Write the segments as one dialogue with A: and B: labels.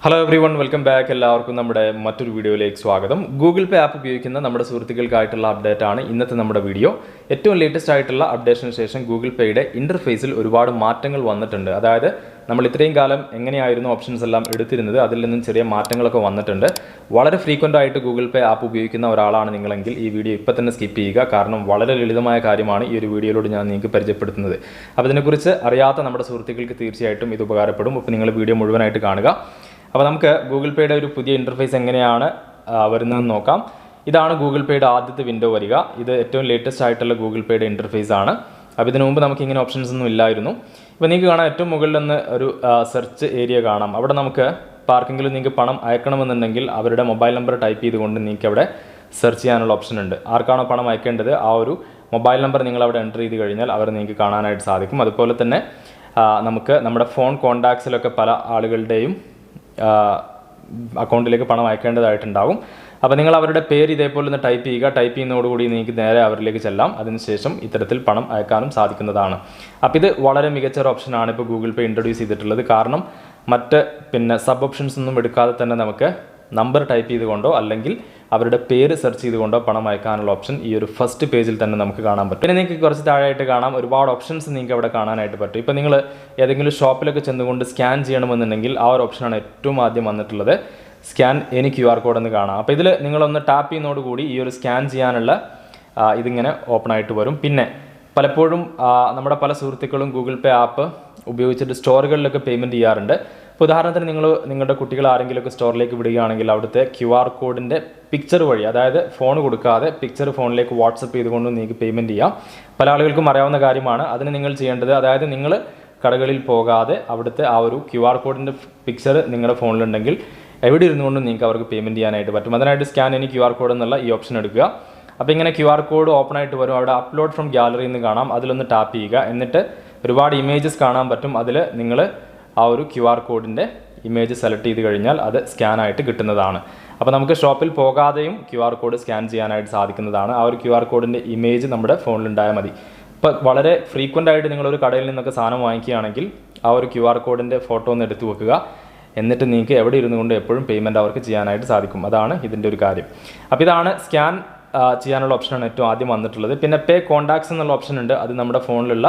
A: Hello everyone, welcome back. എല്ലാവർക്കും നമ്മുടെ മറ്റൊരു വീഡിയോയിലേക്ക് സ്വാഗതം. ഗൂഗിൾ പേ ആപ്പ് ഉപയോഗിക്കുന്ന നമ്മുടെ സുഹൃത്തുക്കൾക്കായിട്ടുള്ള അപ്ഡേറ്റ് ആണ് ഇന്നത്തെ നമ്മുടെ വീഡിയോ. ഏറ്റവും ലേറ്റസ്റ്റ് ആയിട്ടുള്ള അപ്ഡേഷന് ശേഷം ഗൂഗിൾ പേയുടെ ഇന്റർഫേസിൽ ഒരുപാട് മാറ്റങ്ങൾ വന്നിട്ടുണ്ട്. അതായത് നമ്മൾ ഇത്രയും കാലം എങ്ങനെയായിരുന്നു ഓപ്ഷൻസ് എല്ലാം എടുത്തിരുന്നത് അതിൽ നിന്നും ചെറിയ മാറ്റങ്ങളൊക്കെ വന്നിട്ടുണ്ട്. വളരെ ഫ്രീക്വന്റ് ആയിട്ട് ഗൂഗിൾ പേ ആപ്പ് ഉപയോഗിക്കുന്ന ഒരാളാണ് നിങ്ങളെങ്കിൽ ഈ വീഡിയോ ഇപ്പോൾ തന്നെ സ്കിപ്പ് ചെയ്യുക. കാരണം വളരെ ലളിതമായ കാര്യമാണ് ഈ ഒരു വീഡിയോയിലൂടെ ഞാൻ നിങ്ങൾക്ക് പരിചയപ്പെടുത്തുന്നത്. അപ്പോൾ ഇതിനെക്കുറിച്ച് അറിയാത്ത നമ്മുടെ സുഹൃത്തുക്കൾക്ക് തീർച്ചയായിട്ടും ഇത് ഉപകാരപ്പെടും. അപ്പോൾ നിങ്ങൾ വീഡിയോ മുഴുവനായിട്ട് കാണുക. അപ്പോൾ നമുക്ക് ഗൂഗിൾ പേയുടെ ഒരു പുതിയ ഇൻ്റർഫേസ് എങ്ങനെയാണ് വരുന്നതെന്ന് നോക്കാം. ഇതാണ് ഗൂഗിൾ പേയുടെ ആദ്യത്തെ വിൻഡോ വരിക. ഇത് ഏറ്റവും ലേറ്റസ്റ്റ് ആയിട്ടുള്ള ഗൂഗിൾ പേയുടെ ഇൻ്റർഫേസ് ആണ്. അപ്പോൾ ഇതിനു മുമ്പ് നമുക്ക് ഇങ്ങനെ ഓപ്ഷൻസ് ഒന്നും ഇല്ലായിരുന്നു. ഇപ്പോൾ നിങ്ങൾക്ക് കാണാം ഏറ്റവും മുകളിൽ നിന്ന് ഒരു സെർച്ച് ഏരിയ കാണാം. അവിടെ നമുക്ക് ആർക്കെങ്കിലും നിങ്ങൾക്ക് പണം അയക്കണമെന്നുണ്ടെങ്കിൽ അവരുടെ മൊബൈൽ നമ്പർ ടൈപ്പ് ചെയ്തുകൊണ്ട് നിങ്ങൾക്ക് അവിടെ സെർച്ച് ചെയ്യാനുള്ള ഓപ്ഷൻ ഉണ്ട്. ആർക്കാണോ പണം അയക്കേണ്ടത് ആ ഒരു മൊബൈൽ നമ്പർ നിങ്ങൾ അവിടെ എൻ്റർ ചെയ്ത് കഴിഞ്ഞാൽ അവർ നിങ്ങൾക്ക് കാണാനായിട്ട് സാധിക്കും. അതുപോലെ തന്നെ നമുക്ക് നമ്മുടെ ഫോൺ കോൺടാക്ട്സിലൊക്കെ പല ആളുകളുടെയും അക്കൗണ്ടിലേക്ക് പണം അയക്കേണ്ടതായിട്ടുണ്ടാവും. അപ്പോൾ നിങ്ങൾ അവരുടെ പേര് ഇതേപോലെ ഒന്ന് ടൈപ്പ് ചെയ്യുക. ടൈപ്പ് ചെയ്യുന്നതോടുകൂടി നിങ്ങൾക്ക് നേരെ അവരിലേക്ക് ചെല്ലാം. അതിനുശേഷം ഇത്തരത്തിൽ പണം അയക്കാനും സാധിക്കുന്നതാണ്. അപ്പോൾ ഇത് വളരെ മികച്ച ഒരു ഓപ്ഷനാണ് ഇപ്പോൾ ഗൂഗിൾ പേ ഇൻട്രൊഡ്യൂസ് ചെയ്തിട്ടുള്ളത്. കാരണം മറ്റ് സബ് ഓപ്ഷൻസ് ഒന്നും എടുക്കാതെ തന്നെ നമുക്ക് നമ്പർ ടൈപ്പ് ചെയ്തുകൊണ്ടോ അല്ലെങ്കിൽ അവരുടെ പേര് സെർച്ച് ചെയ്തുകൊണ്ടോ പണം അയക്കാനുള്ള ഓപ്ഷൻ ഈ ഒരു ഫസ്റ്റ് പേജിൽ തന്നെ നമുക്ക് കാണാൻ പറ്റും. പിന്നെ നിങ്ങൾക്ക് കുറച്ച് താഴെയായിട്ട് കാണാം ഒരുപാട് ഓപ്ഷൻസ് നിങ്ങൾക്ക് അവിടെ കാണാനായിട്ട് പറ്റും. ഇപ്പോൾ നിങ്ങൾ ഏതെങ്കിലും ഷോപ്പിലൊക്കെ ചെന്നുകൊണ്ട് സ്കാൻ ചെയ്യണമെന്നുണ്ടെങ്കിൽ ആ ഒരു ഓപ്ഷനാണ് ഏറ്റവും ആദ്യം വന്നിട്ടുള്ളത്. സ്കാൻ എനി QR കോഡ് എന്ന് കാണാം. അപ്പോൾ ഇതിൽ നിങ്ങളൊന്ന് ടാപ്പ് ചെയ്യുന്നതോടുകൂടി ഈ ഒരു സ്കാൻ ചെയ്യാനുള്ള ഇതിങ്ങനെ ഓപ്പൺ ആയിട്ട് വരും. പിന്നെ പലപ്പോഴും നമ്മുടെ പല സുഹൃത്തുക്കളും ഗൂഗിൾ പേ ആപ്പ് ഉപയോഗിച്ചിട്ട് സ്റ്റോറുകളിലൊക്കെ പേയ്മെൻറ്റ് ചെയ്യാറുണ്ട്. ഇപ്പോൾ ഉദാഹരണത്തിന് നിങ്ങളുടെ കുട്ടികൾ ആരെങ്കിലുമൊക്കെ സ്റ്റോറിലേക്ക് വിടുകയാണെങ്കിൽ അവിടുത്തെ QR കോഡിൻ്റെ പിക്ചർ വഴി, അതായത് ഫോൺ കൊടുക്കാതെ പിക്ചർ ഫോണിലേക്ക് വാട്സപ്പ് ചെയ്തുകൊണ്ട് നിങ്ങൾക്ക് പേയ്മെൻറ്റ് ചെയ്യാം. പല ആളുകൾക്കും അറിയാവുന്ന കാര്യമാണ്. അതിന് നിങ്ങൾ ചെയ്യേണ്ടത്, അതായത് നിങ്ങൾ കടകളിൽ പോകാതെ അവിടുത്തെ ആ ഒരു QR കോഡിൻ്റെ പിക്ചർ നിങ്ങളുടെ ഫോണിലുണ്ടെങ്കിൽ എവിടെ ഇരുന്നുകൊണ്ടും നിങ്ങൾക്ക് അവർക്ക് പേയ്മെൻറ്റ് ചെയ്യാനായിട്ട് പറ്റും. അതിനായിട്ട് സ്കാൻ എനി QR കോഡ് എന്നുള്ള ഈ ഓപ്ഷൻ എടുക്കുക. അപ്പോൾ ഇങ്ങനെ QR കോഡ് ഓപ്പൺ ആയിട്ട് വരും. അവിടെ അപ്ലോഡ് ഫ്രം ഗാലറി എന്ന് കാണാം. അതിലൊന്ന് ടാപ്പ് ചെയ്യുക. എന്നിട്ട് ഒരുപാട് ഇമേജസ് കാണാൻ പറ്റും. അതിൽ നിങ്ങൾ ആ ഒരു QR കോഡിൻ്റെ ഇമേജ് സെലക്ട് ചെയ്ത് കഴിഞ്ഞാൽ അത് സ്കാൻ ആയിട്ട് കിട്ടുന്നതാണ്. അപ്പോൾ നമുക്ക് ഷോപ്പിൽ പോകാതെയും QR കോഡ് സ്കാൻ ചെയ്യാനായിട്ട് സാധിക്കുന്നതാണ്. ആ ഒരു QR കോഡിൻ്റെ ഇമേജ് നമ്മുടെ ഫോണിലുണ്ടായാൽ മതി. ഇപ്പോൾ വളരെ ഫ്രീക്വൻ്റ് ആയിട്ട് നിങ്ങളൊരു കടയിൽ നിന്നൊക്കെ സാധനം വാങ്ങിക്കുകയാണെങ്കിൽ ആ ഒരു QR കോഡിൻ്റെ ഫോട്ടോ ഒന്ന് എടുത്തു വെക്കുക. എന്നിട്ട് നിങ്ങൾക്ക് എവിടെ ഇരുന്നു കൊണ്ട് എപ്പോഴും പേയ്മെൻറ്റ് അവർക്ക് ചെയ്യാനായിട്ട് സാധിക്കും. അതാണ് ഇതിൻ്റെ ഒരു കാര്യം. അപ്പോൾ ഇതാണ് സ്കാൻ ചെയ്യാനുള്ള ഓപ്ഷനാണ് ഏറ്റവും ആദ്യം വന്നിട്ടുള്ളത്. പിന്നെ പേ കോൺടാക്ട്സ് എന്നുള്ള ഓപ്ഷൻ ഉണ്ട്. അത് നമ്മുടെ ഫോണിലുള്ള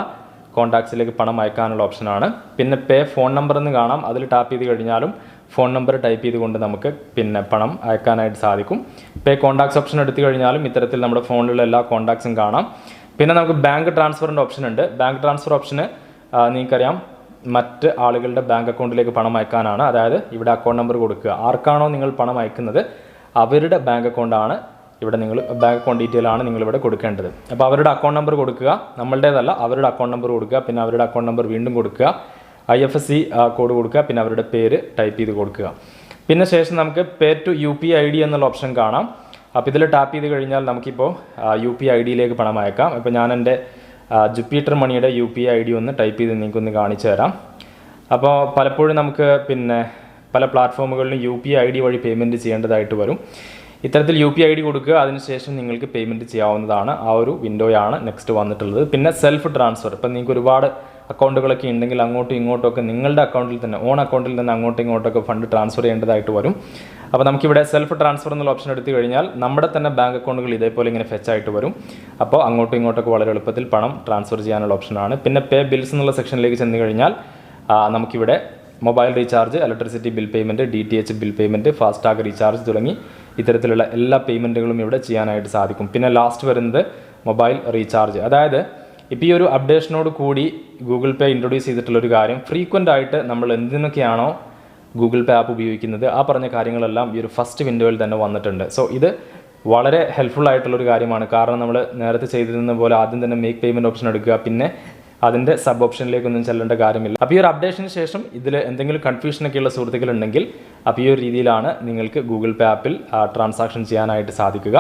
A: കോൺടാക്ട്സിലേക്ക് പണം അയക്കാനുള്ള ഓപ്ഷനാണ്. പിന്നെ പേ ഫോൺ നമ്പർ എന്ന് കാണാം. അതിൽ ടാപ്പ് ചെയ്ത് കഴിഞ്ഞാലും ഫോൺ നമ്പർ ടൈപ്പ് ചെയ്തുകൊണ്ട് നമുക്ക് പണം അയക്കാനായിട്ട് സാധിക്കും. പേ കോൺടാക്ട്സ് ഓപ്ഷൻ എടുത്തു കഴിഞ്ഞാലും ഇത്തരത്തിൽ നമ്മുടെ ഫോണിലുള്ള എല്ലാ കോൺടാക്ട്സും കാണാം. പിന്നെ നമുക്ക് ബാങ്ക് ട്രാൻസ്ഫറിൻ്റെ ഓപ്ഷൻ ഉണ്ട്. ബാങ്ക് ട്രാൻസ്ഫർ ഓപ്ഷന് നിങ്ങൾക്കറിയാം മറ്റ് ആളുകളുടെ ബാങ്ക് അക്കൗണ്ടിലേക്ക് പണം അയക്കാനാണ്. അതായത് ഇവിടെ അക്കൗണ്ട് നമ്പർ കൊടുക്കുക. ആർക്കാണോ നിങ്ങൾ പണം അയക്കുന്നത് അവരുടെ ബാങ്ക് അക്കൗണ്ടാണ് ഇവിടെ നിങ്ങൾ ബാങ്ക് അക്കൗണ്ട് ഡീറ്റെയിൽ ആണ് നിങ്ങളിവിടെ കൊടുക്കേണ്ടത്. അപ്പോൾ അവരുടെ അക്കൗണ്ട് നമ്പർ കൊടുക്കുക. നമ്മളുടേതല്ല, അവരുടെ അക്കൗണ്ട് നമ്പർ കൊടുക്കുക. പിന്നെ അവരുടെ അക്കൗണ്ട് നമ്പർ വീണ്ടും കൊടുക്കുക. IFSC കോഡ് കൊടുക്കുക. പിന്നെ അവരുടെ പേര് ടൈപ്പ് ചെയ്ത് കൊടുക്കുക. പിന്നെ ശേഷം നമുക്ക് പേ ടു UPI ID എന്നുള്ള ഓപ്ഷൻ കാണാം. അപ്പോൾ ഇതിൽ ടാപ്പ് ചെയ്ത് കഴിഞ്ഞാൽ നമുക്കിപ്പോൾ UPI IDയിലേക്ക് പണം അയക്കാം. ഇപ്പോൾ ഞാൻ എൻ്റെ ജുപ്പിറ്റർ മണിയുടെ UPI ID ഒന്ന് ടൈപ്പ് ചെയ്ത് നിങ്ങൾക്കൊന്ന് കാണിച്ചു തരാം. അപ്പോൾ പലപ്പോഴും നമുക്ക് പല പ്ലാറ്റ്ഫോമുകളിലും UPI ID വഴി പേയ്മെൻറ്റ് ചെയ്യേണ്ടതായിട്ട് വരും. ഇത്തരത്തിൽ UPI ID കൊടുക്കുക. അതിനുശേഷം നിങ്ങൾക്ക് പേയ്മെൻറ്റ് ചെയ്യാവുന്നതാണ്. ആ ഒരു വിൻഡോയാണ് നെക്സ്റ്റ് വന്നിട്ടുള്ളത്. പിന്നെ സെൽഫ് ട്രാൻസ്ഫർ. ഇപ്പം നിങ്ങൾക്ക് ഒരുപാട് അക്കൗണ്ടുകളൊക്കെ ഉണ്ടെങ്കിൽ അങ്ങോട്ടും ഇങ്ങോട്ടൊക്കെ നിങ്ങളുടെ അക്കൗണ്ടിൽ തന്നെ ഓൺ അക്കൗണ്ടിൽ തന്നെ അങ്ങോട്ടും ഇങ്ങോട്ടൊക്കെ ഫണ്ട് ട്രാൻസ്ഫർ ചെയ്യേണ്ടതായിട്ട് വരും. അപ്പോൾ നമുക്കിവിടെ സെൽഫ് ട്രാൻസ്ഫർ എന്നുള്ള ഓപ്ഷൻ എടുത്തു കഴിഞ്ഞാൽ നമ്മുടെ തന്നെ ബാങ്ക് അക്കൗണ്ടുകൾ ഇതേപോലെ ഇങ്ങനെ ഫെച്ച് ആയിട്ട് വരും. അപ്പോൾ അങ്ങോട്ടും ഇങ്ങോട്ടൊക്കെ വളരെ എളുപ്പത്തിൽ പണം ട്രാൻസ്ഫർ ചെയ്യാനുള്ള ഓപ്ഷനാണ്. പിന്നെ പേ ബിൽസ് എന്നുള്ള സെക്ഷനിലേക്ക് ചെന്ന് കഴിഞ്ഞാൽ നമുക്കിവിടെ mobile recharge, electricity bill payment, DTH bill payment, FASTag recharge തുടങ്ങി ഇത്തരത്തിലുള്ള എല്ലാ പേയ്മെൻറ്റുകളും ഇവിടെ ചെയ്യാനായിട്ട് സാധിക്കും. പിന്നെ ലാസ്റ്റ് വരുന്നത് മൊബൈൽ റീചാർജ്. അതായത് ഇപ്പോൾ ഈ ഒരു അപ്ഡേഷനോട് കൂടി ഗൂഗിൾ പേ ഇൻട്രൊഡ്യൂസ് ചെയ്തിട്ടുള്ളൊരു കാര്യം, ഫ്രീക്വൻ്റ് ആയിട്ട് നമ്മൾ എന്തിനൊക്കെയാണോ ഗൂഗിൾ പേ ആപ്പ് ഉപയോഗിക്കുന്നത് ആ പറഞ്ഞ കാര്യങ്ങളെല്ലാം ഈ ഒരു ഫസ്റ്റ് വിൻഡോയിൽ തന്നെ വന്നിട്ടുണ്ട്. സോ ഇത് വളരെ ഹെൽപ്ഫുൾ ആയിട്ടുള്ളൊരു കാര്യമാണ്. കാരണം നമ്മൾ നേരത്തെ ചെയ്തിരുന്ന പോലെ ആദ്യം തന്നെ മേക്ക് പേയ്മെൻറ്റ് ഓപ്ഷൻ എടുക്കുക. പിന്നെ അതിൻ്റെ സബ് ഓപ്ഷനിലേക്കൊന്നും ചെല്ലേണ്ട കാര്യമില്ല. അപ്പോൾ ഈ ഒരു അപ്ഡേഷന് ശേഷം ഇതിൽ എന്തെങ്കിലും കൺഫ്യൂഷനൊക്കെയുള്ള സുഹൃത്തുക്കളുണ്ടെങ്കിൽ അപ്പോൾ ഈ ഒരു രീതിയിലാണ് നിങ്ങൾക്ക് ഗൂഗിൾ പേ ആപ്പിൽ ട്രാൻസാക്ഷൻ ചെയ്യാനായിട്ട് സാധിക്കുക.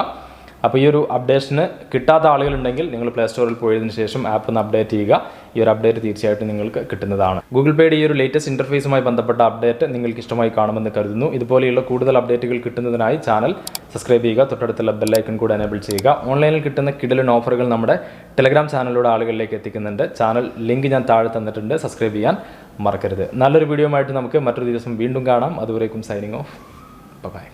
A: അപ്പോൾ ഈ ഒരു അപ്ഡേഷന് കിട്ടാത്ത ആളുകളുണ്ടെങ്കിൽ നിങ്ങൾ പ്ലേ സ്റ്റോറിൽ പോയതിനു ശേഷം ആപ്പ് ഒന്ന് അപ്ഡേറ്റ് ചെയ്യുക. ഈ ഒരു അപ്ഡേറ്റ് തീർച്ചയായിട്ടും നിങ്ങൾക്ക് കിട്ടുന്നതാണ്. ഗൂഗിൾ പേയുടെ ഈ ഒരു ലേറ്റസ്റ്റ് ഇൻ്റർഫേസുമായി ബന്ധപ്പെട്ട അപ്ഡേറ്റ് നിങ്ങൾക്ക് ഇഷ്ടമായി കാണുമെന്ന് കരുതുന്നു. ഇതുപോലെയുള്ള കൂടുതൽ അപ്ഡേറ്റുകൾ കിട്ടുന്നതിനായി ചാനൽ സബ്സ്ക്രൈബ് ചെയ്യുക, തൊട്ടടുത്തുള്ള ബെല്ലൈക്കൺ കൂടെ എനേബിൾ ചെയ്യുക. ഓൺലൈനിൽ കിട്ടുന്ന കിടിലൻ ഓഫറുകൾ നമ്മുടെ ടെലഗ്രാം ചാനലിലൂടെ ആളുകളിലേക്ക് എത്തിക്കുന്നുണ്ട്. ചാനൽ ലിങ്ക് ഞാൻ താഴെ തന്നിട്ടുണ്ട്, സബ്സ്ക്രൈബ് ചെയ്യാൻ മറക്കരുത്. നല്ലൊരു വീഡിയോ ആയിട്ട് നമുക്ക് മറ്റൊരു ദിവസം വീണ്ടും കാണാം. അതുവരേക്കും സൈനിങ് ഓഫ്. ബൈ.